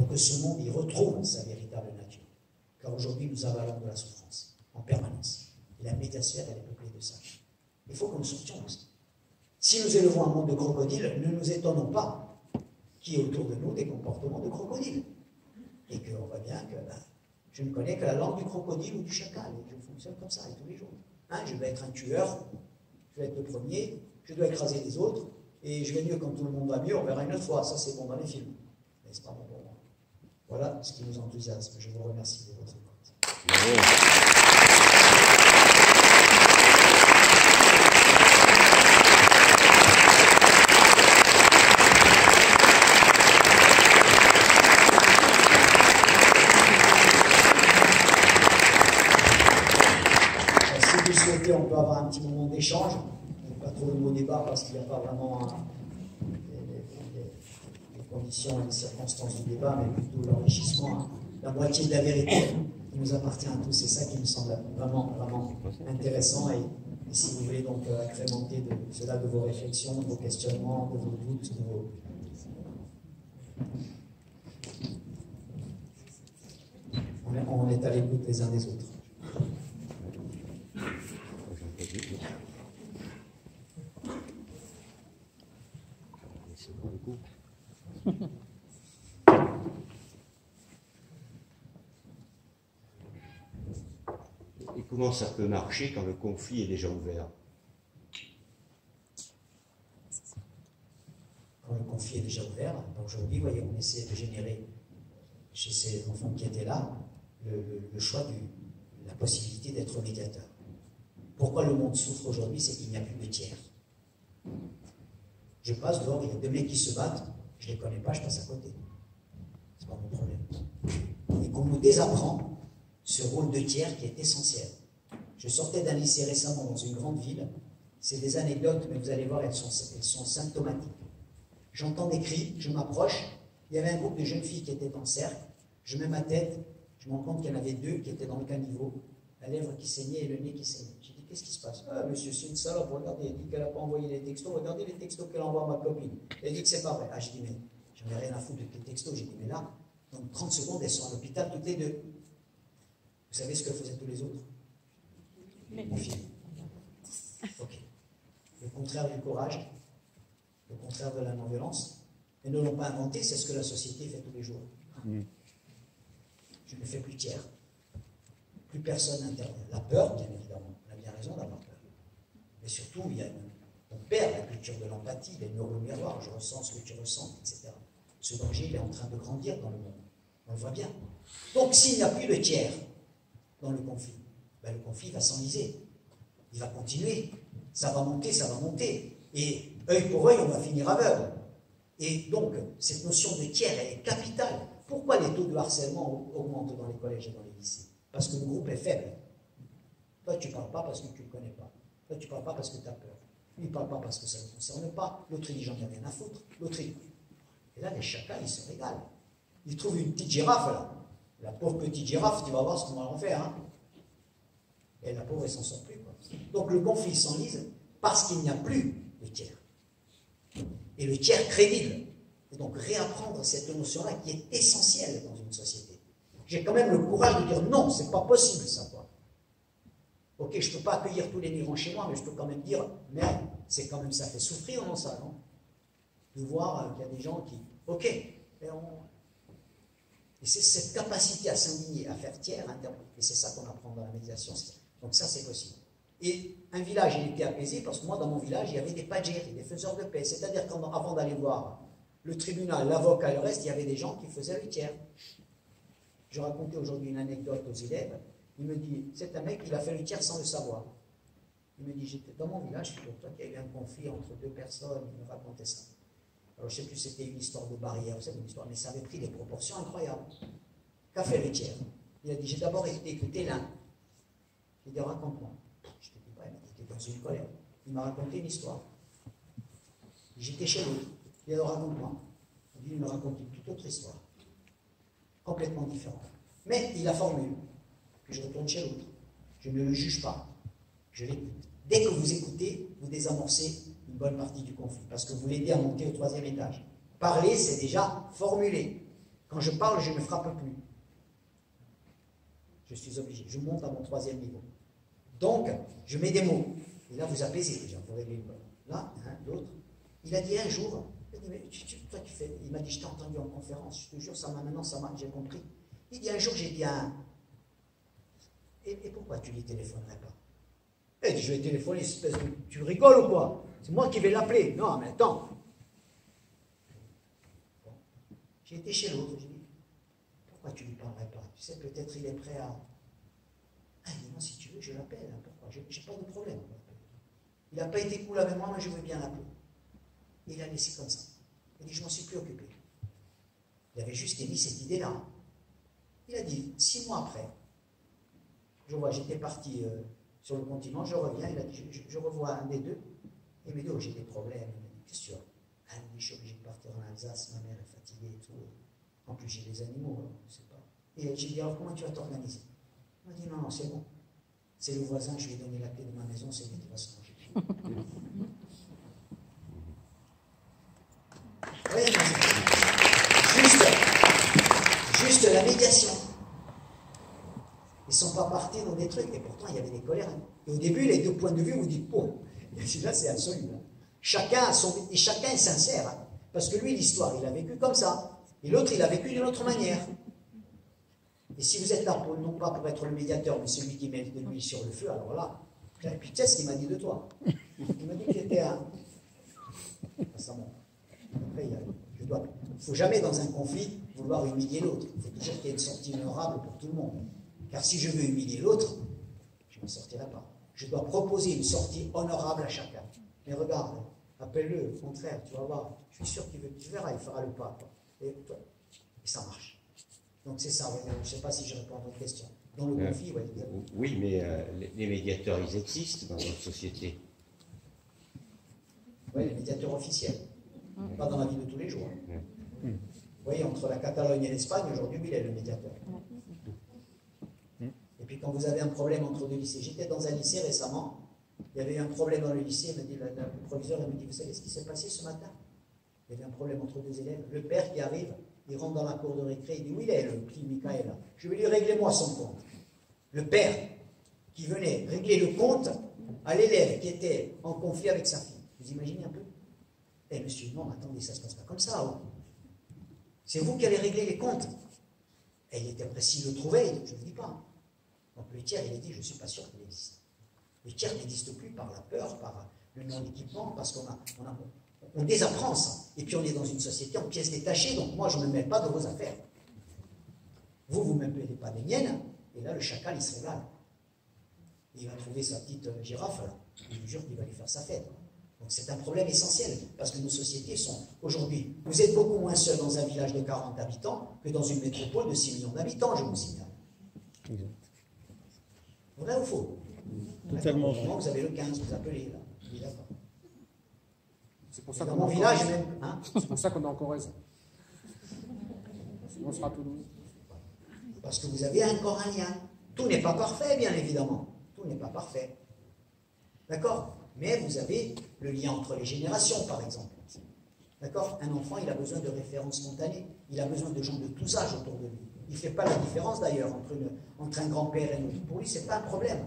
pour que ce monde y retrouve sa véritable nature. Car aujourd'hui, nous avalons de la souffrance, en permanence. Et la médiasphère, elle est peuplée de ça. Il faut que nous sortions de ça. Si nous élevons un monde de crocodiles, ne nous étonnons pas qu'il y ait autour de nous des comportements de crocodiles. Et qu'on voit bien que je ne connais que la langue du crocodile ou du chacal. Et je fonctionne comme ça, et tous les jours. Hein, je dois être un tueur, je dois être le premier, je dois écraser les autres, et je vais mieux quand tout le monde va mieux, on verra une autre fois. Ça, c'est bon dans les films. Mais c'est pas bon pour moi. Voilà ce qui nous enthousiasme. Je vous remercie de votre écoute. On peut avoir un petit moment d'échange, pas trop le mot débat parce qu'il n'y a pas vraiment les conditions et les circonstances du débat, mais plutôt l'enrichissement, la moitié de la vérité qui nous appartient à tous. C'est ça qui me semble vraiment, vraiment intéressant. Et si vous voulez donc agrémenter cela de vos réflexions, de vos questionnements, de vos doutes, de vos... On est à l'écoute les uns des autres. Et comment ça peut marcher quand le conflit est déjà ouvert? Quand le conflit est déjà ouvert, aujourd'hui, voyez, on essaie de générer chez ces enfants qui étaient là le choix la possibilité d'être médiateur. Pourquoi le monde souffre aujourd'hui? C'est qu'il n'y a plus de tiers. Je passe dehors, il y a deux mecs qui se battent, je ne les connais pas, je passe à côté. C'est pas mon problème. Et qu'on nous désapprend ce rôle de tiers qui est essentiel. Je sortais d'un lycée récemment dans une grande ville. C'est des anecdotes, mais vous allez voir, elles sont symptomatiques. J'entends des cris, je m'approche. Il y avait un groupe de jeunes filles qui étaient en cercle. Je mets ma tête, je me rends compte qu'il y en avait deux qui étaient dans le caniveau, la lèvre qui saignait et le nez qui saignait. J'ai dit, qu'est-ce qui se passe? Ah, monsieur, c'est une salope, regardez, elle dit qu'elle n'a pas envoyé les textos, regardez les textos qu'elle envoie à ma copine. Elle dit que c'est pas vrai. Ah, j'ai dit, mais j'en ai rien à foutre de tes textos. J'ai dit, mais là, dans 30 secondes, elles sont à l'hôpital toutes les deux. Vous savez ce que faisaient tous les autres? Mon film. Ok. Le contraire du courage, le contraire de la non-violence, ils ne l'ont pas inventé, c'est ce que la société fait tous les jours. Je ne fais plus tiers. Plus personne n'intervient. La peur, bien évidemment, on a bien raison d'avoir peur. Mais surtout, on perd la culture de l'empathie, les neurones miroirs, je ressens ce que tu ressens, etc. Ce danger, il est en train de grandir dans le monde. On le voit bien. Donc, s'il n'y a plus de tiers dans le conflit, ben, le conflit va s'enliser. Il va continuer. Ça va monter, ça va monter. Et œil pour œil, on va finir aveugle. Et donc, cette notion de tiers, elle est capitale. Pourquoi les taux de harcèlement augmentent dans les collèges et dans les lycées? Parce que le groupe est faible. Toi, tu ne parles pas parce que tu ne le connais pas. Toi, tu ne parles pas parce que tu as peur. Lui, il ne parle pas parce que ça ne le concerne pas. L'autre, il dit, j'en ai rien à foutre. L'autre, il... Et là, les chacals, ils se régalent. Ils trouvent une petite girafe, là. La pauvre petite girafe, tu vas voir ce qu'on va en faire. Hein. Et la pauvre, elle s'en sort plus. Quoi. Donc, le conflit s'enlise parce qu'il n'y a plus de tiers. Et le tiers crédible. Et donc, réapprendre cette notion-là qui est essentielle dans une société. J'ai quand même le courage de dire non, c'est pas possible ça, quoi. Ok, je ne peux pas accueillir tous les migrants chez moi, mais je peux quand même dire, merde, c'est quand même, ça fait souffrir, non, ça, non? De voir qu'il y a des gens qui, ok, et c'est cette capacité à s'indigner, à faire tiers, et c'est ça qu'on apprend dans la médiation. Donc ça, c'est possible. Et un village, il était apaisé, parce que moi, dans mon village, il y avait des padjéris, des faiseurs de paix. C'est-à-dire qu'avant d'aller voir le tribunal, l'avocat et le reste, il y avait des gens qui faisaient le tiers. Je racontais aujourd'hui une anecdote aux élèves. Il me dit, c'est un mec, il a fait le tiers sans le savoir. Il me dit, j'étais dans mon village, pour toi qu'il y a eu un conflit entre deux personnes, il me racontait ça. Alors je ne sais plus si c'était une histoire de barrière, vous savez, une histoire, mais ça avait pris des proportions incroyables. Qu'a fait le tiers? Il a dit, j'ai d'abord écouté l'un. J'ai dit, raconte-moi. Je ne te dis pas, il était dans une colère. Il m'a raconté une histoire. J'étais chez l'autre. Il a dit, raconte-moi. Il me raconte une toute autre histoire. Complètement différente. Mais il a formule. Puis je retourne chez l'autre. Je ne le juge pas. Je l'écoute. Dès que vous écoutez, vous désamorcez une bonne partie du conflit, parce que vous l'aidez à monter au 3e étage. Parler, c'est déjà formuler. Quand je parle, je ne frappe plus. Je suis obligé. Je monte à mon 3e niveau. Donc, je mets des mots. Et là, vous apaisez déjà, vous réglez le problème. Là, l'autre, il a dit un jour, il dit, mais toi, tu fais. Il m'a dit, je t'ai entendu en conférence, je te jure, maintenant, j'ai compris. Il dit, un jour, j'ai dit à un. Et pourquoi tu ne lui téléphonerais pas? Il dit, je vais téléphoner, espèce de. Tu rigoles ou quoi? C'est moi qui vais l'appeler. Non, mais attends. Bon. J'ai été chez l'autre, j'ai dit, pourquoi tu ne lui parlerais pas? Tu sais, peut-être il est prêt à. Ah, il dit, non, si tu veux, je l'appelle. Hein, pourquoi? Je n'ai pas de problème. Il n'a pas été cool avec moi, mais je veux bien l'appeler. Il a laissé comme ça. Il dit, je m'en suis plus occupé. Il avait juste émis cette idée-là. Il a dit, 6 mois après, je vois, j'étais parti sur le continent, je reviens, il a dit, je revois un des deux. Il me dit, oh, j'ai des problèmes. Il m'a dit, qu'est-ce que tu as? Ah, il me dit, je suis obligé de partir en Alsace, ma mère est fatiguée et tout. En plus, j'ai des animaux, alors, je ne sais pas. Et j'ai dit, alors comment tu vas t'organiser? Il m'a dit, non, c'est bon. C'est le voisin, je lui ai donné la clé de ma maison, c'est lui qui va se ranger. Oui, juste la médiation. Ils ne sont pas partis dans des trucs, et pourtant il y avait des colères. Et au début, les deux points de vue, vous dites, oh, là c'est absolu. Hein. Chacun est sincère. Hein, parce que lui, l'histoire, il a vécu comme ça. Et l'autre, il a vécu d'une autre manière. Et si vous êtes là, non pas pour être le médiateur, mais celui qui met de l'huile sur le feu, alors là, et puis tu sais ce qu'il m'a dit de toi. Il m'a dit qu'il était un. Ça monte. Après, il ne faut jamais dans un conflit vouloir humilier l'autre. Il faut toujours qu'il y ait une sortie honorable pour tout le monde. Car si je veux humilier l'autre, je n'en sortirai pas. Je dois proposer une sortie honorable à chacun. Mais regarde, appelle-le, au contraire, tu vas voir. Je suis sûr qu'il veut, tu verras, il fera le pas. Et ça marche. Donc c'est ça, je ne sais pas si je réponds à votre question. Dans le conflit, oui, mais les médiateurs, ils existent dans notre société. Oui, les médiateurs officiels. Pas dans la vie de tous les jours. Hein. Vous voyez, entre la Catalogne et l'Espagne, aujourd'hui, il est le médiateur. Et puis quand vous avez un problème entre deux lycées, j'étais dans un lycée récemment, il y avait eu un problème dans le lycée, il m'a dit, le proviseur, il me dit, vous savez ce qui s'est passé ce matin? Il y avait un problème entre deux élèves. Le père qui arrive, il rentre dans la cour de récré, il dit, où il est le petit Michael? Je vais lui régler moi son compte. Le père qui venait régler le compte à l'élève qui était en conflit avec sa fille. Vous imaginez un peu? Eh monsieur, non, attendez, ça ne se passe pas comme ça. Oh. C'est vous qui allez régler les comptes. Et il était précis, il le trouvait, je ne le dis pas. Donc le tiers, il a dit, je ne suis pas sûr qu'il existe. Le tiers n'existe plus par la peur, par le non-équipement, parce qu'on désapprend ça. Et puis on est dans une société en pièces détachées, donc moi je ne me mêle pas de vos affaires. Vous ne me mêlez pas des miennes, et là le chacal il se régale. Il va trouver sa petite girafe, là. Je vous jure qu'il va lui faire sa fête. Donc c'est un problème essentiel, parce que nos sociétés sont aujourd'hui, vous êtes beaucoup moins seul dans un village de 40 habitants que dans une métropole de 6 millions d'habitants, je vous signale. Exact. Vrai ou faux? Totalement. Vous avez le 15, vous appelez là. Oui, d'accord. C'est pour ça dans qu'on mon village même. Hein, c'est pour ça qu'on est en Corrèze. Sinon on sera à Toulouse. parce que vous avez encore un lien. Tout n'est pas parfait, bien évidemment. Tout n'est pas parfait. D'accord? Mais vous avez le lien entre les générations, par exemple. D'accord? Un enfant, il a besoin de références spontanées. Il a besoin de gens de tous âges autour de lui. Il ne fait pas la différence, d'ailleurs, entre un grand-père et un autre. Pour lui, ce n'est pas un problème.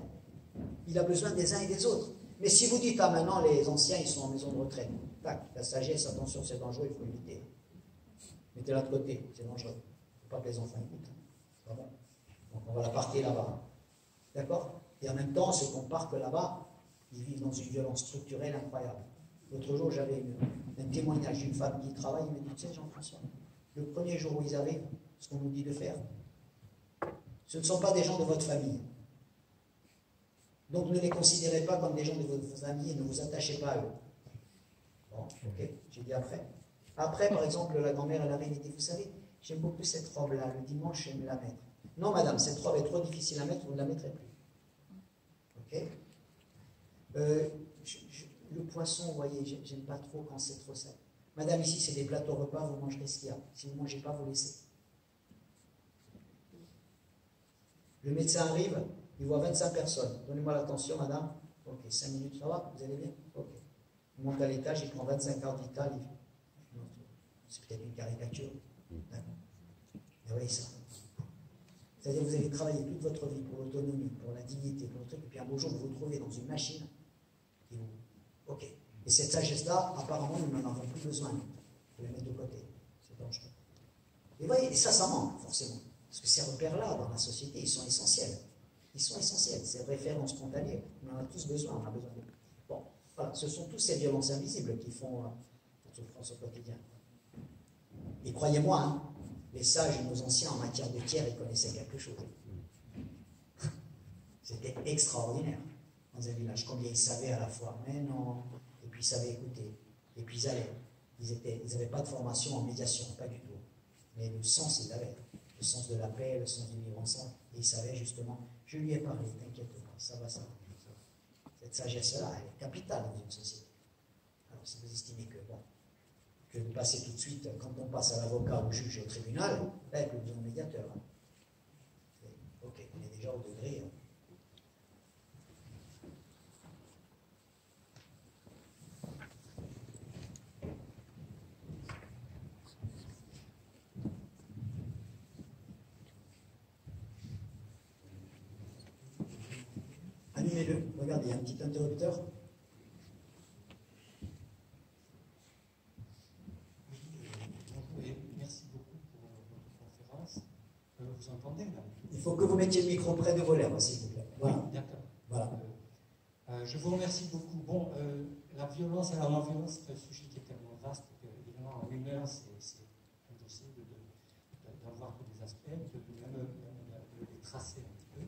Il a besoin des uns et des autres. Mais si vous dites, ah, maintenant, les anciens, ils sont en maison de retraite. Tac, la sagesse, attention, c'est dangereux, il faut éviter. Mettez-la de côté, c'est dangereux. Il ne faut pas que les enfants écoutent. C'est pas bon. Donc, on va la parquer là-bas. D'accord? Et en même temps, ceux qu'on parque là-bas, ils vivent dans une violence structurelle incroyable. L'autre jour, j'avais un témoignage d'une femme qui travaille, elle me dit, tu sais, Jean-François, le premier jour où ils arrivent, ce qu'on nous dit de faire, ce ne sont pas des gens de votre famille. Donc ne les considérez pas comme des gens de votre famille et ne vous attachez pas à eux. Bon, ok, j'ai dit après. Après, par exemple, la grand-mère, elle arrive et dit, vous savez, j'aime beaucoup cette robe-là, le dimanche, j'aime la mettre. Non, madame, cette robe est trop difficile à mettre, vous ne la mettrez plus. Ok? Le poisson, vous voyez, j'aime pas trop quand c'est trop sec. Madame, ici, c'est des plateaux repas, vous mangerez ce qu'il y a. Si vous ne mangez pas, vous laissez. Le médecin arrive, il voit 25 personnes. Donnez-moi l'attention, madame. Ok, 5 minutes, ça va? Vous allez bien? Ok. Il monte à l'étage, il prend 25 cartes vitales. C'est peut-être une caricature. D'accord. Vous voyez ça? C'est-à-dire que vous avez travaillé toute votre vie pour l'autonomie, pour la dignité, pour le truc, et puis un beau jour, vous vous trouvez dans une machine, et vous... Ok. Et cette sagesse-là, apparemment, nous n'en avons plus besoin. Il faut la mettre de côté. C'est dangereux. Et vous voyez, ça manque, forcément. Parce que ces repères-là, dans la société, ils sont essentiels. Ils sont essentiels. Ces référents spontanés, on en a tous besoin. On a besoin de... Bon, voilà, ce sont tous ces violences invisibles qui font notre souffrance au quotidien. Et croyez-moi, hein, les sages et nos anciens en matière de tiers, ils connaissaient quelque chose. C'était extraordinaire dans un village. Combien ils savaient à la fois, mais non. Et puis ils savaient écouter. Et puis ils allaient. Ils n'avaient pas de formation en médiation, pas du tout. Mais le sens, ils avaient. Le sens de la paix, le sens du vivre ensemble. Et ils savaient justement, je lui ai parlé, t'inquiète pas, ça va. Cette sagesse-là, elle est capitale dans une société. Alors si vous estimez que, bon, que vous passez tout de suite, quand on passe à l'avocat, au juge et au tribunal, là, il n'y a plus besoin de médiateur. Hein. Ok, on est déjà au degré. Hein. Allumez-le. Regardez, il y a un petit interrupteur. Merci beaucoup pour votre conférence. Vous entendez là? Il faut que vous mettiez le micro près de vos lèvres, s'il vous plaît. Voilà. Oui, d'accord. Voilà. Je vous remercie beaucoup. Bon, la violence et la non-violence, c'est un sujet qui est tellement vaste que, évidemment, en une heure, c'est impossible d'avoir tous les aspects, de même les tracer un petit peu.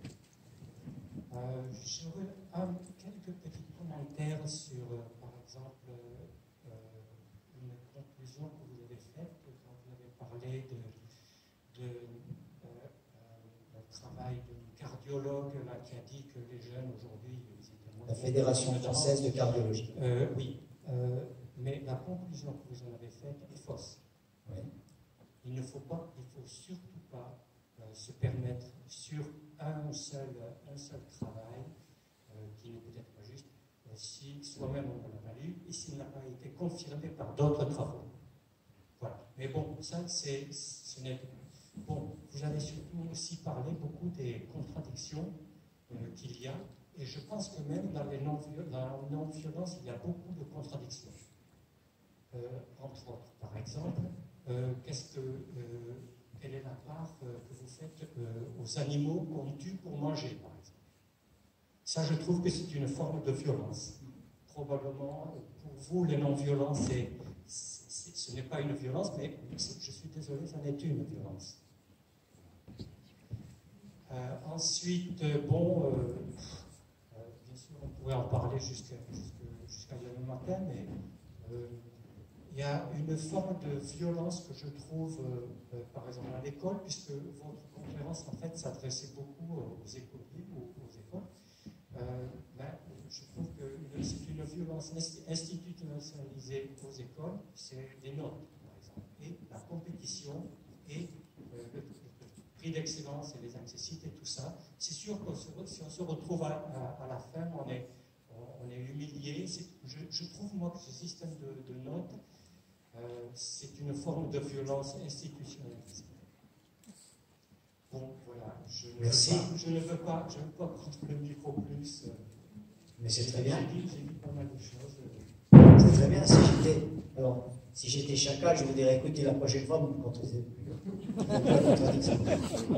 J'aurais quelques petits commentaires sur, par exemple, une conclusion que vous avez faite quand vous avez parlé d'un travail d'un cardiologue là, qui a dit que les jeunes aujourd'hui, la Fédération française de cardiologie. Oui, mais la conclusion que vous en avez faite est fausse. Oui. Il ne faut surtout pas se permettre sur un seul travail, qui n'est peut-être pas juste, si soi-même on l'a pas lu, et s'il n'a pas été confirmé par d'autres travaux. Voilà. Mais bon, ça, ce n'est... Bon, vous avez surtout aussi parlé beaucoup des contradictions qu'il y a, et je pense que même dans la non-violence, il y a beaucoup de contradictions. Entre autres, par exemple, quelle est la part que vous faites aux animaux qu'on tue pour manger, par exemple? Ça, je trouve que c'est une forme de violence. Probablement, pour vous, les non-violences, ce n'est pas une violence, mais je suis désolé, ça n'est une violence. Ensuite, bon, bien sûr, on pourrait en parler jusqu'à demain matin, mais il y a une forme de violence que je trouve, par exemple, à l'école, puisque votre conférence, en fait, s'adressait beaucoup aux écoliers ou aux écoles. Je trouve que c'est une violence institutionnalisée aux écoles, c'est les notes, par exemple, et la compétition et le prix d'excellence et les accessites et tout ça. C'est sûr que si on se retrouve à la fin, on est humilié. Je trouve, moi, que ce système de notes, c'est une forme de violence institutionnalisée. Bon, voilà, je ne veux pas prendre le micro plus. Mais c'est très bien. J'ai dit pas mal de choses. C'est très bien. Si j'étais chacal, je vous dirais, écoutez, la prochaine fois, vous ne me contredisez plus.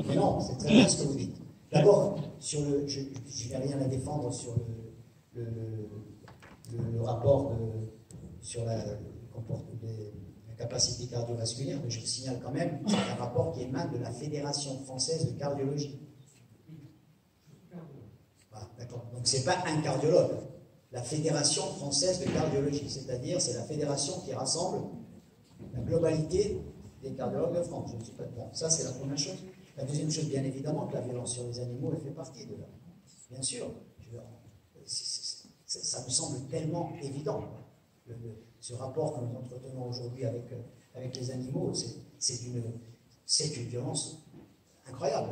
Mais non, c'est très bien ce que vous dites. D'abord, je n'ai rien à défendre sur le rapport sur la capacité cardiovasculaire, mais je vous signale quand même que c'est un rapport qui émane de la Fédération française de cardiologie. Voilà, d'accord. Donc ce n'est pas un cardiologue. La Fédération française de cardiologie, c'est-à-dire c'est la fédération qui rassemble la globalité des cardiologues de France. Je ne suis pas bon. Ça, c'est la première chose. La deuxième chose, bien évidemment, que la violence sur les animaux, elle fait partie de là. Bien sûr. Ça me semble tellement évident. Ce rapport que nous entretenons aujourd'hui avec les animaux, c'est une violence incroyable.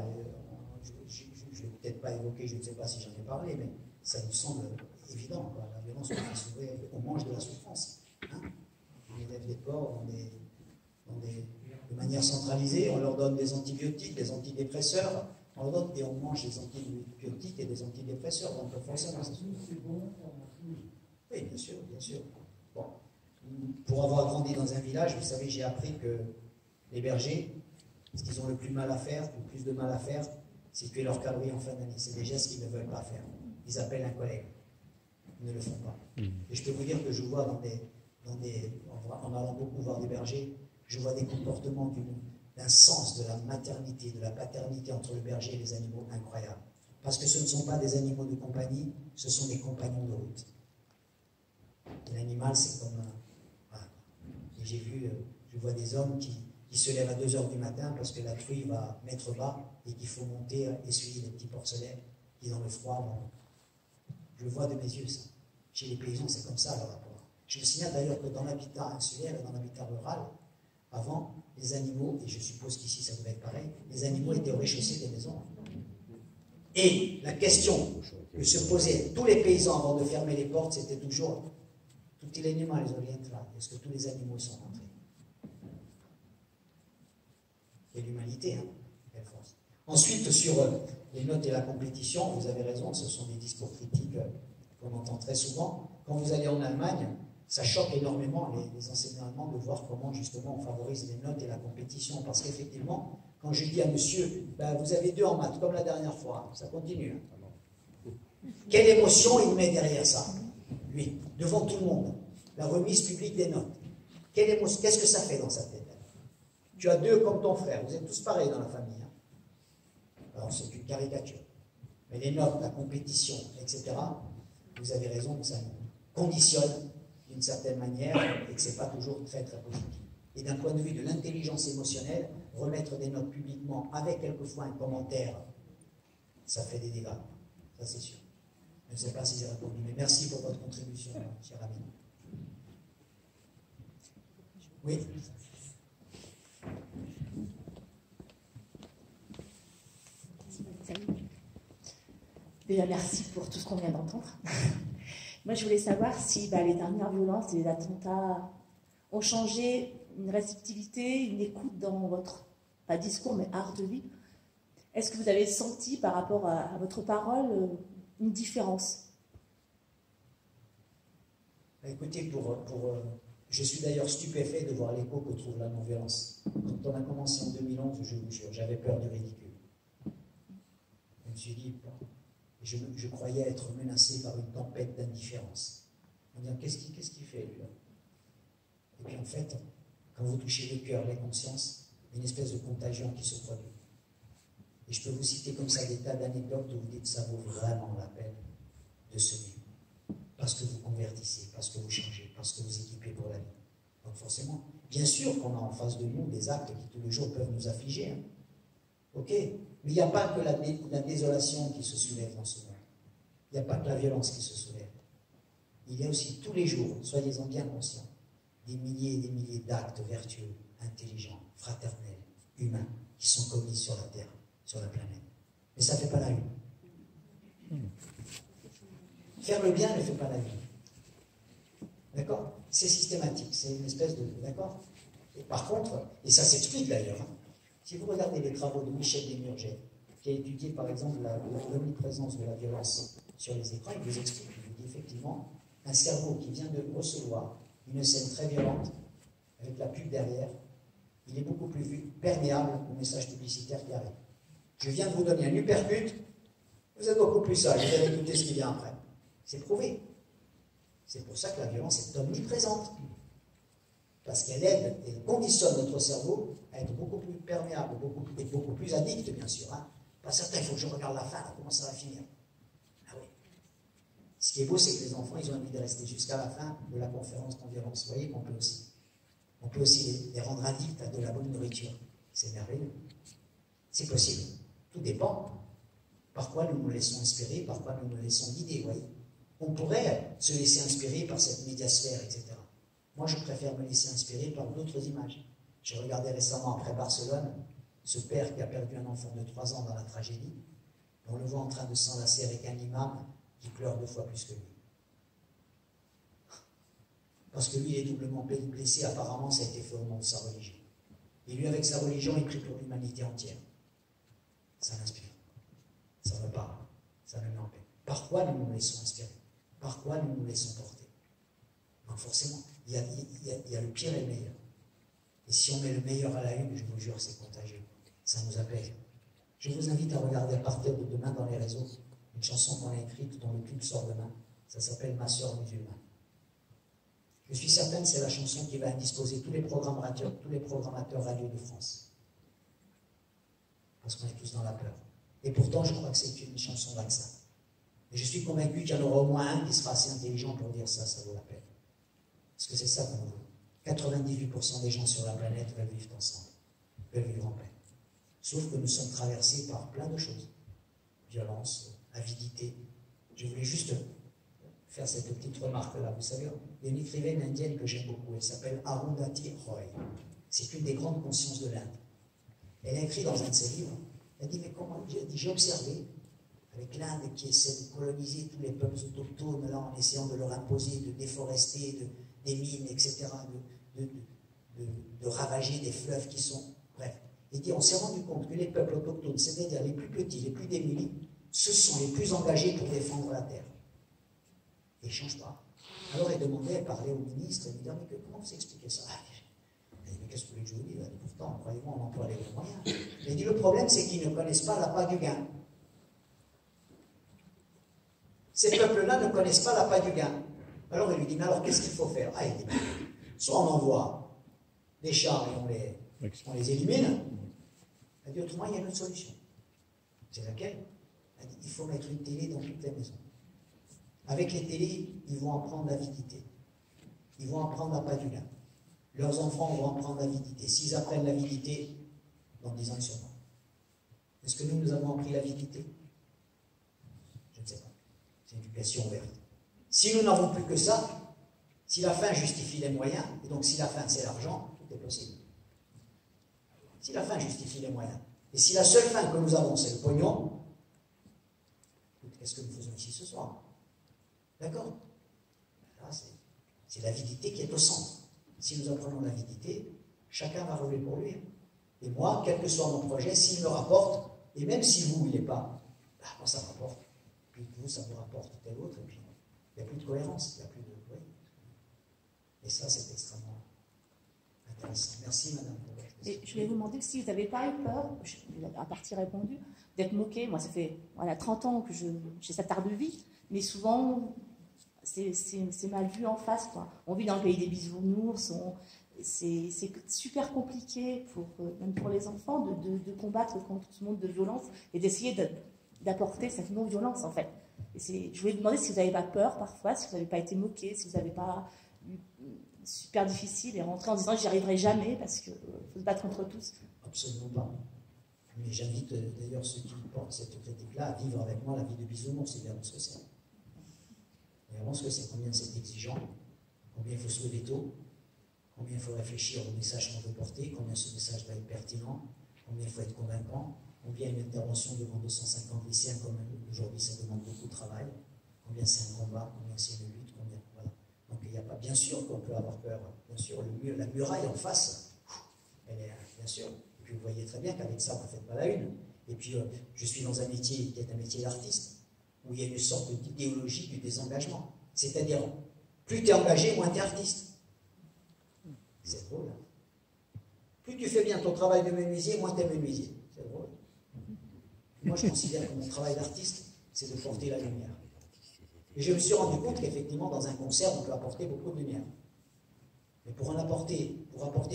Je ne l'ai peut-être pas évoqué, je ne sais pas si j'en ai parlé, mais ça nous semble évident. Quoi. La violence qu'on fait souvent, on mange de la souffrance. Hein, on élève des porcs dans des de manière centralisée, on leur donne des antibiotiques, des antidépresseurs, on leur donne et on mange des antibiotiques et des antidépresseurs, donc forcément c'est bon. Oui, bien sûr, bien sûr. Bon. Pour avoir grandi dans un village, vous savez, j'ai appris que les bergers, ce qu'ils ont le plus mal à faire, le plus de mal à faire, c'est tuer leurs calories en fin d'année. C'est des gestes qu'ils ne veulent pas faire. Ils appellent un collègue. Ils ne le font pas. Et je peux vous dire que je vois en allant beaucoup voir des bergers, je vois des comportements d'un sens de la maternité, de la paternité entre le berger et les animaux incroyables. Parce que ce ne sont pas des animaux de compagnie, ce sont des compagnons de route. L'animal, c'est comme voilà. Et je vois des hommes qui se lèvent à 2 heures du matin parce que la truie va mettre bas et qu'il faut monter, essuyer les petits porcelets qui dans le froid. Bon. Je le vois de mes yeux, ça. Chez les paysans, c'est comme ça, le rapport. Je me signale d'ailleurs que dans l'habitat insulaire et dans l'habitat rural, avant, les animaux, et je suppose qu'ici ça devait être pareil, les animaux étaient au rez-de-chaussée des maisons. Et la question que se posaient tous les paysans avant de fermer les portes, c'était toujours tutti gli animali sono rientrati, est-ce que tous les animaux sont rentrés? Et l'humanité, hein, quelle force. Ensuite, sur les notes et la compétition, vous avez raison, ce sont des discours critiques qu'on entend très souvent. Quand vous allez en Allemagne, ça choque énormément les enseignants allemands de voir comment justement on favorise les notes et la compétition. Parce qu'effectivement, quand je dis à monsieur, ben, vous avez 2 en maths, comme la dernière fois, ça continue. Quelle émotion il met derrière ça, lui, devant tout le monde? La remise publique des notes. Quelle émotion? Qu'est-ce que ça fait dans sa tête? Tu as 2 comme ton frère, vous êtes tous pareils dans la famille. Hein. Alors c'est une caricature. Mais les notes, la compétition, etc., vous avez raison que ça nous conditionne d'une certaine manière et que ce n'est pas toujours très très positif. Et d'un point de vue de l'intelligence émotionnelle, remettre des notes publiquement avec quelquefois un commentaire, ça fait des dégâts. Ça c'est sûr. Je ne sais pas si j'ai répondu, mais merci pour votre contribution, cher ami. Oui. Déjà, merci pour tout ce qu'on vient d'entendre. Moi, je voulais savoir si les dernières violences et les attentats ont changé une réceptivité, une écoute dans votre, pas discours, mais art de vie. Est-ce que vous avez senti, par rapport à votre parole, une différence? Écoutez, je suis d'ailleurs stupéfait de voir l'écho que trouve la non-violence. Quand on a commencé en 2011, je vous jure, j'avais peur du ridicule. Je me suis dit, je croyais être menacé par une tempête d'indifférence. On me dit, qu'est-ce qu'il fait, lui, là? Et puis en fait, quand vous touchez le cœur, les consciences, il y a une espèce de contagion qui se produit. Et je peux vous citer comme ça des tas d'anecdotes où vous dites, ça vaut vraiment la peine de se vivre. Parce que vous convertissez, parce que vous changez, parce que vous équipez pour la vie. Donc forcément, bien sûr qu'on a en face de nous des actes qui tous les jours peuvent nous affliger. Hein. Ok, mais il n'y a pas que la désolation qui se soulève dans ce monde. Il n'y a pas que la violence qui se soulève. Il y a aussi tous les jours, soyez-en bien conscients, des milliers et des milliers d'actes vertueux, intelligents, fraternels, humains, qui sont commis sur la Terre, sur la planète. Mais ça ne fait pas la une. Faire le bien ne fait pas la une. D'accord? C'est systématique, c'est une espèce de... D'accord? Et par contre, et ça s'explique d'ailleurs, hein, si vous regardez les travaux de Michel Desmurget, qui a étudié par exemple l'omniprésence de la violence sur les écrans, il vous explique, il dit effectivement, un cerveau qui vient de recevoir une scène très violente, avec la pub derrière, il est beaucoup plus perméable au message publicitaire qui arrive. Je viens de vous donner un uppercut, vous êtes beaucoup plus sage, vous allez écouter ce qui vient après. C'est prouvé. C'est pour ça que la violence est omniprésente. Parce qu'elle aide, elle conditionne notre cerveau à être beaucoup plus perméable, beaucoup plus addict, bien sûr. Hein. Pas certain, il faut que je regarde la fin, là, comment ça va finir. Ah oui. Ce qui est beau, c'est que les enfants, ils ont envie de rester jusqu'à la fin de la conférence non-violence. Vous voyez qu'on peut aussi. On peut aussi les rendre addicts à de la bonne nourriture. C'est merveilleux. C'est possible. Tout dépend. Par quoi nous nous laissons inspirer, par quoi nous nous laissons guider, vous voyez. On pourrait se laisser inspirer par cette médiasphère, etc. Moi, je préfère me laisser inspirer par d'autres images. J'ai regardé récemment, après Barcelone, ce père qui a perdu un enfant de 3 ans dans la tragédie. On le voit en train de s'enlacer avec un imam qui pleure 2 fois plus que lui. Parce que lui, il est doublement blessé. Apparemment, ça a été fait au nom de sa religion. Et lui, avec sa religion, il prie pour l'humanité entière. Ça l'inspire. Ça me parle. Ça me met en paix. Par quoi nous nous laissons inspirer? Par quoi nous nous laissons porter? Donc forcément, il y a le pire et le meilleur. Et si on met le meilleur à la une, je vous jure, c'est contagieux. Ça nous apaise. Je vous invite à regarder à partir de demain dans les réseaux une chanson qu'on a écrite dont le clip sort demain. Ça s'appelle Ma sœur musulmane. Je suis certain que c'est la chanson qui va indisposer tous les programmateurs radio de France. Parce qu'on est tous dans la peur. Et pourtant, je crois que c'est une chanson vaccin. Et je suis convaincu qu'il y en aura au moins un qui sera assez intelligent pour dire ça vaut la peine. Parce que c'est ça qu'on veut. 98% des gens sur la planète veulent vivre ensemble, veulent vivre en paix. Sauf que nous sommes traversés par plein de choses. Violence, avidité. Je voulais juste faire cette petite remarque-là. Vous savez, il y a une écrivaine indienne que j'aime beaucoup. Elle s'appelle Arundhati Roy. C'est une des grandes consciences de l'Inde. Elle a écrit dans un de ses livres, elle dit, mais comment, j'ai observé, avec l'Inde qui essaie de coloniser tous les peuples autochtones, là, en essayant de leur imposer, de déforester, des mines, etc., de ravager des fleuves qui sont... Bref. Il dit, on s'est rendu compte que les peuples autochtones, c'est-à-dire les plus petits, les plus démunis, ce sont les plus engagés pour défendre la terre. Et ils ne changent pas. Alors elle demandait, elle parlait au ministre, elle lui disait, mais comment vous expliquez ça? Elle dit, mais qu'est-ce que vous voulez que je vous dise? Pourtant, croyez-moi, on emploie les bons moyens. Elle dit, le problème, c'est qu'ils ne connaissent pas l'appât du gain. Ces peuples-là ne connaissent pas l'appât du gain. Alors il lui dit, mais alors qu'est-ce qu'il faut faire? Ah, il dit, soit on envoie des chars et on les élimine. Elle dit, autrement, il y a une autre solution. C'est laquelle? Elle dit, il faut mettre une télé dans toutes les maisons. Avec les télés, ils vont apprendre l'avidité. Ils vont apprendre l'appât du gain. Leurs enfants vont apprendre l'avidité. S'ils apprennent l'avidité, dans 10 ans, ils sont morts. Est-ce que nous avons appris l'avidité? Je ne sais pas. C'est une éducation ouverte. Si nous n'avons plus que ça, si la fin justifie les moyens, et donc si la fin c'est l'argent, tout est possible. Si la fin justifie les moyens, et si la seule fin que nous avons c'est le pognon, qu'est-ce que nous faisons ici ce soir? D'accord? Là, c'est l'avidité qui est au centre. Si nous apprenons l'avidité, chacun va relever pour lui. Et moi, quel que soit mon projet, s'il me rapporte, et même si vous, il n'est pas, moi ça me rapporte. Puis vous, ça vous rapporte tel autre, et puis il n'y a plus de cohérence, il n'y a plus de... Oui. Et ça, c'est extrêmement intéressant. Merci, madame. Et je voulais vous demander si vous n'avez pas eu peur, à partie répondu, d'être moqué. Moi, ça fait 30 ans que j'ai cette art de vie, mais souvent, c'est mal vu en face, quoi. On vit dans le pays des bisounours, c'est super compliqué, même pour les enfants, de combattre contre ce monde de violence et d'essayer d'apporter cette non-violence, en fait. Et je voulais vous demander si vous n'avez pas peur, parfois, si vous n'avez pas été moqué, si vous n'avez pas eu super difficile et rentrer en disant j'y arriverai jamais parce qu'il faut se battre contre tous. Absolument pas. Mais j'invite d'ailleurs ceux qui portent cette critique-là à vivre avec moi la vie de bisounours, ils verront ce que c'est. Ils verront ce que c'est, combien c'est exigeant, combien il faut se lever tôt, combien il faut réfléchir au message qu'on veut porter, combien ce message va être pertinent, combien il faut être convaincant, combien une intervention devant 250 lycéens comme aujourd'hui ça demande beaucoup de travail, combien c'est un combat, combien c'est une lutte, combien... Voilà. Donc il n'y a pas, bien sûr qu'on peut avoir peur, bien sûr, la muraille en face, elle est, bien sûr, et puis vous voyez très bien qu'avec ça, vous ne faites pas la une. Et puis je suis dans un métier qui est un métier d'artiste, où il y a une sorte d'idéologie du désengagement. C'est-à-dire, plus tu es engagé, moins tu es artiste. C'est drôle, hein? Plus tu fais bien ton travail de menuisier, moins tu es menuisier. C'est drôle. Moi, je considère que mon travail d'artiste, c'est de porter la lumière. Et je me suis rendu compte qu'effectivement, dans un concert, on peut apporter beaucoup de lumière. Mais pour apporter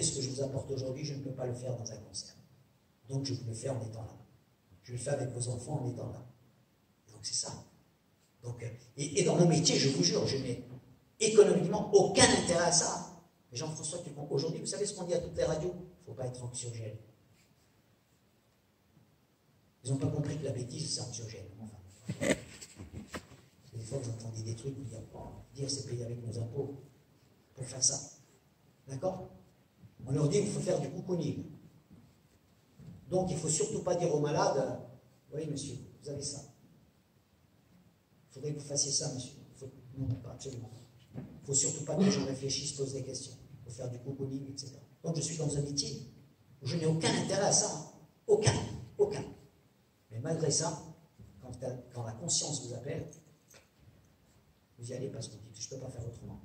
ce que je vous apporte aujourd'hui, je ne peux pas le faire dans un concert. Donc, je vous le fais en étant là. Je le fais avec vos enfants en étant là. Donc, c'est ça. Donc, et dans mon métier, je vous jure, je n'ai économiquement aucun intérêt à ça. Mais Jean-François, aujourd'hui, vous savez ce qu'on dit à toutes les radios? Il ne faut pas être anxiogène. Ils n'ont pas compris que la bêtise, c'est anxiogène. Enfin, des fois, vous entendez des trucs, vous dire c'est payé avec nos impôts pour faire ça. D'accord? On leur dit qu'il faut faire du cocooning. Donc, il ne faut surtout pas dire aux malades, oui, monsieur, vous avez ça. Il faudrait que vous fassiez ça, monsieur. Non, pas absolument. Il ne faut surtout pas que les gens réfléchissent, posent des questions. Il faut faire du cocooning, etc. Donc, je suis dans un métier Je n'ai aucun intérêt à ça. Hein. Aucun. Aucun. Mais malgré ça, quand la conscience vous appelle, vous y allez parce que vous dites, je ne peux pas faire autrement.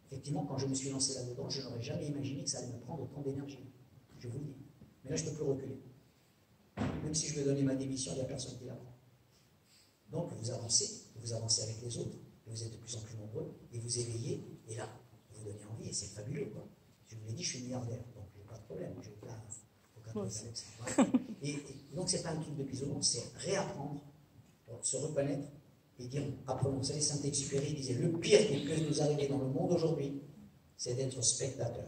Effectivement, quand je me suis lancé là-dedans, je n'aurais jamais imaginé que ça allait me prendre autant d'énergie. Je vous le dis. Mais là, je ne peux plus reculer. Même si je veux donner ma démission, il n'y a personne qui la prend. Donc, vous avancez avec les autres, et vous êtes de plus en plus nombreux, et vous éveillez, et là, vous donnez envie, et c'est fabuleux, quoi. Je vous l'ai dit, je suis milliardaire, donc je n'ai pas de problème, je n'ai aucun problème avec ça. Et donc, ce n'est pas un truc de bisounours, c'est réapprendre, se reconnaître, et dire, apprenons. Vous savez, Saint-Exupéry disait, le pire qui peut nous arriver dans le monde aujourd'hui, c'est d'être spectateur.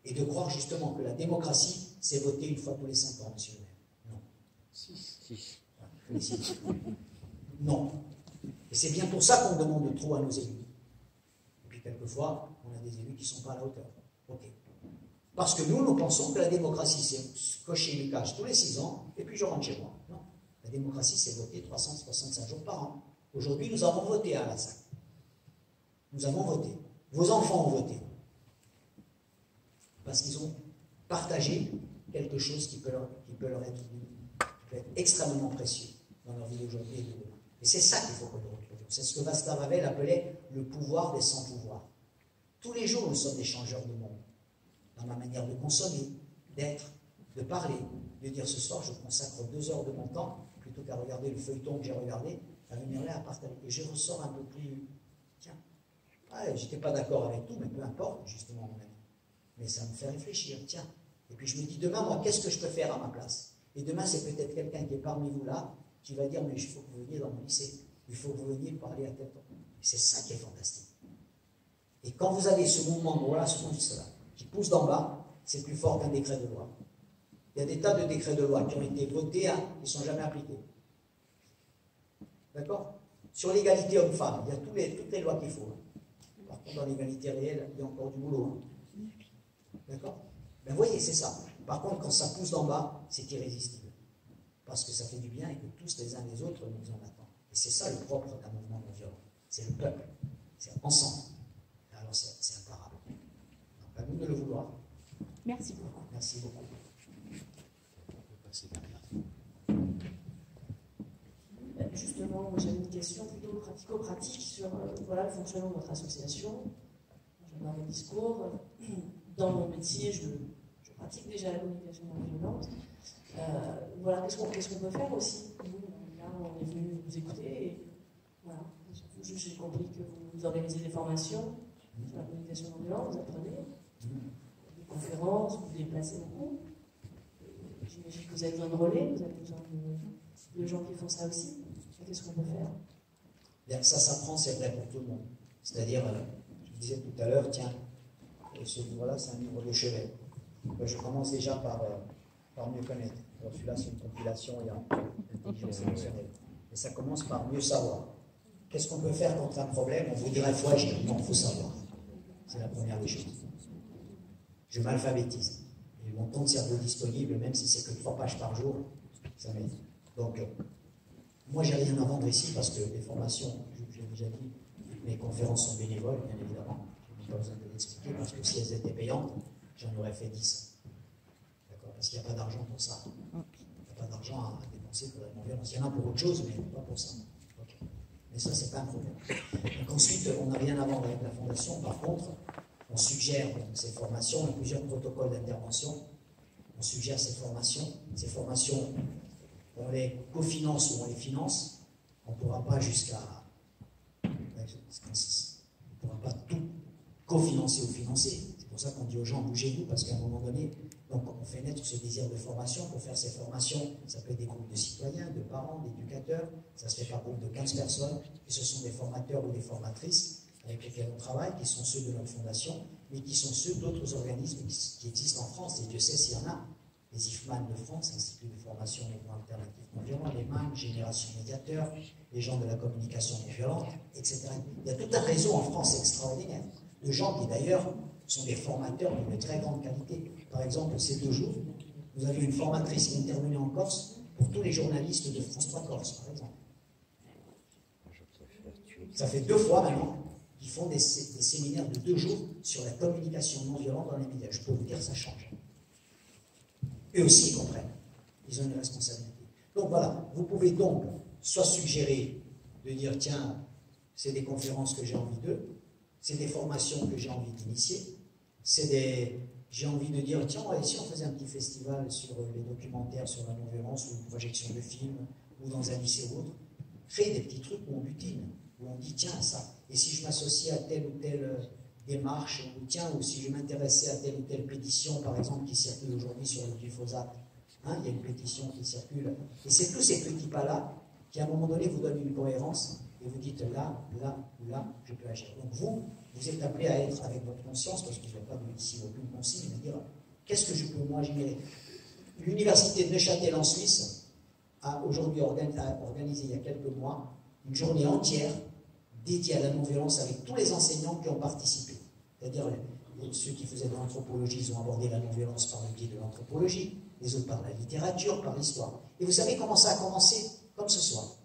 Et de croire justement que la démocratie, c'est voter une fois tous les 5 ans, monsieur le maire. Non. 6. Non. Et c'est bien pour ça qu'on demande trop à nos élus. Et puis quelquefois, on a des élus qui ne sont pas à la hauteur. Ok. Parce que nous pensons que la démocratie, c'est cocher une case tous les 6 ans, et puis je rentre chez moi. Non. La démocratie, c'est voter 365 jours par an. Aujourd'hui, nous avons voté à Alassane. Nous avons voté. Vos enfants ont voté. Parce qu'ils ont partagé quelque chose qui peut leur être extrêmement précieux dans leur vie d'aujourd'hui et de demain. Et c'est ça qu'il faut que nous retrouvions. C'est ce que Václav Havel appelait le pouvoir des sans-pouvoir. Tous les jours, nous sommes des changeurs du monde. Dans ma manière de consommer, d'être, de parler, de dire ce soir, je consacre 2 heures de mon temps, plutôt qu'à regarder le feuilleton que j'ai regardé, à venir là, à partager. Et je ressors un peu plus, tiens, j'étais pas d'accord avec tout, mais peu importe, justement, mon ami. Mais ça me fait réfléchir, tiens. Et puis je me dis, demain, moi, qu'est-ce que je peux faire à ma place? Et demain, c'est peut-être quelqu'un qui est parmi vous là, qui va dire, mais il faut que vous veniez dans mon lycée, il faut que vous veniez parler à tel temps. C'est ça qui est fantastique. Et quand vous avez ce mouvement de relation, qui pousse d'en bas, c'est plus fort qu'un décret de loi. Il y a des tas de décrets de loi qui ont été votés, qui ne sont jamais appliqués. D'accord? Sur l'égalité homme-femme, il y a toutes les lois qu'il faut. Par contre, dans l'égalité réelle, il y a encore du boulot. D'accord? Ben voyez, c'est ça. Par contre, quand ça pousse d'en bas, c'est irrésistible. Parce que ça fait du bien et que tous les uns les autres nous en attendent. Et c'est ça le propre d'un mouvement non violent. C'est le peuple. C'est ensemble. Alors c'est imparable. Donc à nous de le vouloir. Merci beaucoup. Merci beaucoup. Justement, j'avais une question plutôt pratico-pratique sur le fonctionnement de votre association. J'avais un discours. Dans mon métier, je pratique déjà la communication non violente. Qu'est-ce qu'on peut faire aussi? Nous, là, on est venu vous écouter et voilà. J'ai compris que vous organisez des formations sur la communication non violente, vous apprenez des conférences, vous vous déplacez beaucoup. J'imagine que vous avez besoin de relais, vous avez besoin de gens qui font ça aussi. Qu'est-ce qu'on peut faire? Bien, ça s'apprend, c'est vrai pour tout le monde. C'est-à-dire, je disais tout à l'heure, tiens, ce livre-là, c'est un livre de chevet. Je commence déjà par mieux connaître. Alors celui-là, c'est une compilation, il y a l'intelligence émotionnelle. Et ça commence par mieux savoir. Qu'est-ce qu'on peut faire contre un problème? On vous dirait, faut agir. Non, il faut savoir. C'est la première des choses. Je m'alphabétise. Et mon temps de cerveau disponible, même si c'est que 3 pages par jour, ça m'aide. Donc, moi, j'ai rien à vendre ici parce que les formations, je l'ai déjà dit, mes conférences sont bénévoles, bien évidemment. Je n'ai pas besoin de l'expliquer parce que si elles étaient payantes, j'en aurais fait 10. D'accord? Parce qu'il n'y a pas d'argent pour ça. Il n'y a pas d'argent à dépenser pour la non-violence. Il y en a pour autre chose, mais pas pour ça. Okay. Mais ça, c'est pas un problème. Donc ensuite, on n'a rien à vendre avec la Fondation. Par contre, on suggère donc, ces formations, il y a plusieurs protocoles d'intervention. On suggère ces formations. Ces formations, on les cofinance ou on les finance. On ne pourra pas on ne pourra pas tout cofinancer ou financer. C'est pour ça qu'on dit aux gens, bougez-vous, parce qu'à un moment donné, donc on fait naître ce désir de formation. Pour faire ces formations, ça peut être des groupes de citoyens, de parents, d'éducateurs. Ça se fait par groupe de 15 personnes. Et ce sont des formateurs ou des formatrices avec lesquels on travaille, qui sont ceux de notre fondation, mais qui sont ceux d'autres organismes qui existent en France. Et Dieu sait s'il y en a. Les IFMAN de France, Institut de formation et mouvements alternatifs non violents, les MAN, Génération Médiateur, les gens de la communication non violente, etc. Il y a tout un réseau en France extraordinaire de gens qui d'ailleurs sont des formateurs d'une très grande qualité. Par exemple, ces 2 jours, vous avez une formatrice qui est intervenue en Corse pour tous les journalistes de France 3 Corse, par exemple. Ça fait 2 fois maintenant qu'ils font des séminaires de 2 jours sur la communication non violente dans les médias. Je peux vous dire, ça change. Eux aussi ils comprennent. Ils ont une responsabilité. Donc voilà, vous pouvez donc soit suggérer de dire, tiens, c'est des conférences que j'ai envie d'eux, c'est des formations que j'ai envie d'initier, j'ai envie de dire, tiens, et si on faisait un petit festival sur les documentaires sur la non-violence, ou une projection de films, ou dans un lycée ou autre, créer des petits trucs où on butine, où on dit, tiens, ça, et si je m'associe à telle ou telle démarche, ou tiens, ou si je m'intéressais à telle ou telle pétition, par exemple, qui circule aujourd'hui sur le glyphosate, hein, il y a une pétition qui circule, et c'est tous ces petits pas-là qui, à un moment donné, vous donnent une cohérence, et vous dites, là, là, ou là, je peux agir. Donc vous êtes appelé à être avec votre conscience, parce que je ne vais pas vous ici aucune consigne, mais dire, qu'est-ce que je peux moi générer? L'université de Neuchâtel en Suisse a aujourd'hui organisé, il y a quelques mois, une journée entière dédiée à la non-violence avec tous les enseignants qui ont participé. C'est-à-dire, ceux qui faisaient de l'anthropologie, ils ont abordé la non-violence par le biais de l'anthropologie, les autres par la littérature, par l'histoire. Et vous savez comment ça a commencé? Comme ce soir.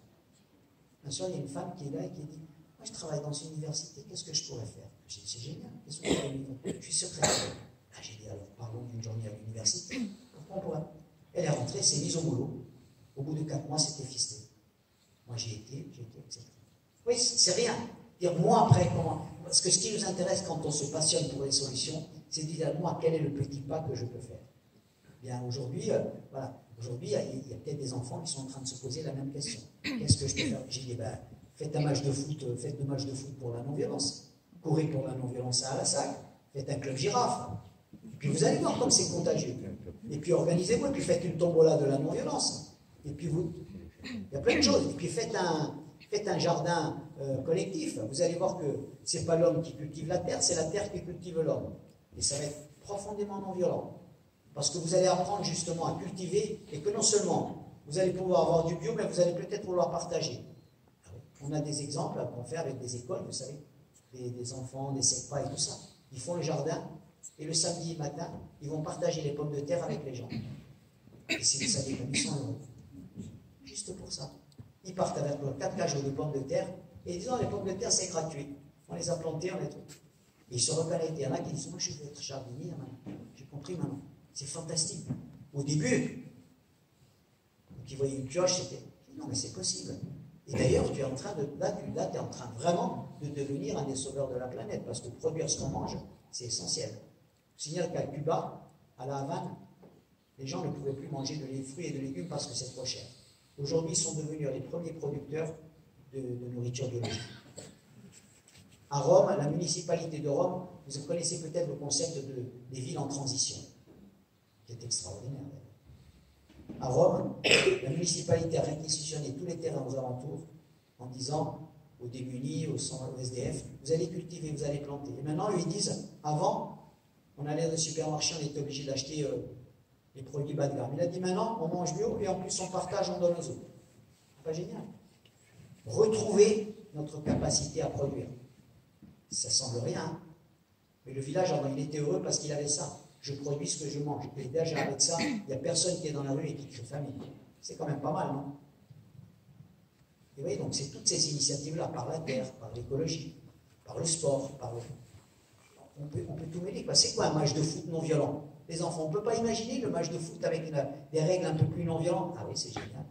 Un soir, il y a une femme qui est là et qui dit, moi je travaille dans une université, qu'est-ce que je pourrais faire? J'ai dit, c'est génial, qu'est-ce que vous faites? Je suis secrétaire. Ah, j'ai dit, alors parlons d'une journée à l'université. Pourquoi on pourrait? Elle est rentrée, s'est mise au boulot. Au bout de 4 mois, c'était fisté. Moi j'ai été, etc. Oui, c'est rien. Dire moi après, comment? Parce que ce qui nous intéresse quand on se passionne pour les solutions, c'est de dire moi quel est le petit pas que je peux faire. Bien aujourd'hui, voilà. Aujourd'hui, il y a peut-être des enfants qui sont en train de se poser la même question. Qu'est-ce que je peux faire? J'ai dit, ben, faites un match de foot, pour la non-violence. Courez pour la non-violence à Alassac. Faites un club girafe. Et puis vous allez voir comme c'est contagieux. Et puis organisez-vous, et puis faites une tombola de la non-violence. Et puis il y a plein de choses. Et puis faites un jardin collectif. Vous allez voir que ce n'est pas l'homme qui cultive la terre, c'est la terre qui cultive l'homme. Et ça va être profondément non-violent. Parce que vous allez apprendre justement à cultiver et que non seulement vous allez pouvoir avoir du bio, mais vous allez peut-être vouloir partager. On a des exemples qu'on fait avec des écoles, vous savez, des enfants, des SECPA et tout ça. Ils font le jardin et le samedi matin, ils vont partager les pommes de terre avec les gens. Et si vous savez comme ils sont heureux. Juste pour ça. Ils partent avec leurs 4 cageaux de pommes de terre et disons les pommes de terre c'est gratuit. On les a plantées, on les trouve. Et ils se reconnaissent. Il y en a qui disent, moi je veux être jardinier maintenant. J'ai compris maintenant. C'est fantastique. Au début, qui voyaient une pioche, c'était non, mais c'est possible. Et d'ailleurs, tu es en train de, là, tu es en train vraiment de devenir un des sauveurs de la planète, parce que produire ce qu'on mange, c'est essentiel. Je signale qu'à Cuba, à la Havane, les gens ne pouvaient plus manger de fruits et de légumes parce que c'est trop cher. Aujourd'hui, ils sont devenus les premiers producteurs de nourriture biologique. À Rome, la municipalité de Rome, vous connaissez peut-être le concept des villes en transition, qui est extraordinaire. À Rome, la municipalité a réquisitionné tous les terrains aux alentours en disant aux démunis, aux SDF, vous allez cultiver, vous allez planter. Et maintenant, ils disent, avant, on allait dans le supermarché, on était obligé d'acheter les produits bas de gamme. Il a dit, maintenant, on mange bio et en plus, on partage, on donne aux autres. C'est pas génial. Retrouver notre capacité à produire. Ça semble rien, hein. Mais le village, il était heureux parce qu'il avait ça. Je produis ce que je mange. Et déjà, avec ça, il n'y a personne qui est dans la rue et qui crie famine. C'est quand même pas mal, non? Et vous voyez, donc c'est toutes ces initiatives-là, par la terre, par l'écologie, par le sport, par le... On peut tout mêler, quoi. C'est quoi un match de foot non violent? Les enfants, on ne peut pas imaginer le match de foot avec des règles un peu plus non violentes. Ah oui, c'est génial.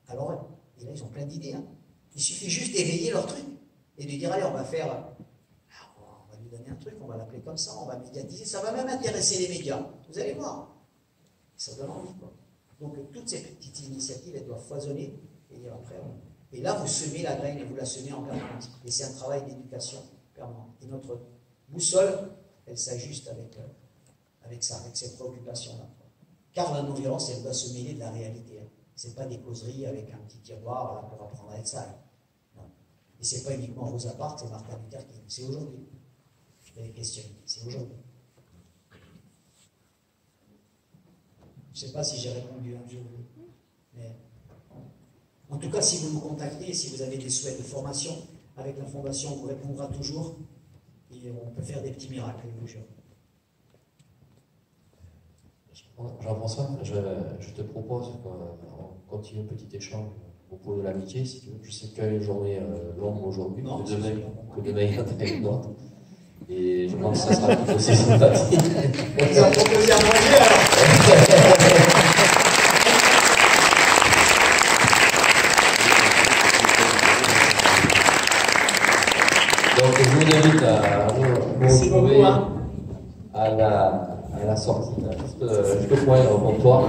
Alors, et là, ils ont plein d'idées. Hein. Il suffit juste d'éveiller leur truc et de dire, allez, on va faire... On va lui donner un truc, on va l'appeler comme ça, on va médiatiser. Ça va même intéresser les médias. Vous allez voir. Ça donne envie, quoi. Donc, toutes ces petites initiatives, elles doivent foisonner. Et après, et là, vous semez la graine et vous la semez en permanence. Et c'est un travail d'éducation permanente. Et notre boussole, elle s'ajuste avec ça, avec cette préoccupation-là. Car la non-violence, elle doit se mêler de la réalité. Hein. Ce n'est pas des causeries avec un petit tiroir là, pour apprendre à être sale. Non. Et ce n'est pas uniquement Rosa Parks et Martin Luther King. C'est aujourd'hui. Je vais les questionner. C'est aujourd'hui. Je ne sais pas si j'ai répondu un jour. Mais en tout cas, si vous nous contactez, si vous avez des souhaits de formation, avec la Fondation, on vous répondra toujours. Et on peut faire des petits miracles, je vous jure. Jean-François, je te propose qu'on continue un petit échange au cours de l'amitié, si tu veux. Je sais que tu as une journée longue aujourd'hui, que demain il y en a une autre. Et je pense que ça sera tout aussi sympathique. On vous a proposé à manger alors. vous invite à nous retrouver à la sortie, juste au coin au comptoir.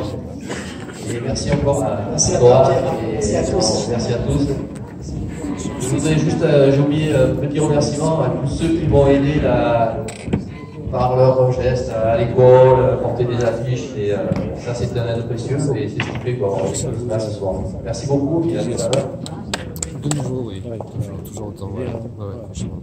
Et merci encore à toi. Merci à tous. Merci à tous. Je voudrais juste, j'ai oublié un petit remerciement à tous ceux qui m'ont aidé par leurs gestes à l'école, porter des affiches. Et ça, c'est un aide précieux et c'est ce qui fait qu'on est là ce soir. Merci beaucoup et à tout à l'heure. De nouveau, oui. Toujours autant. Ouais, franchement.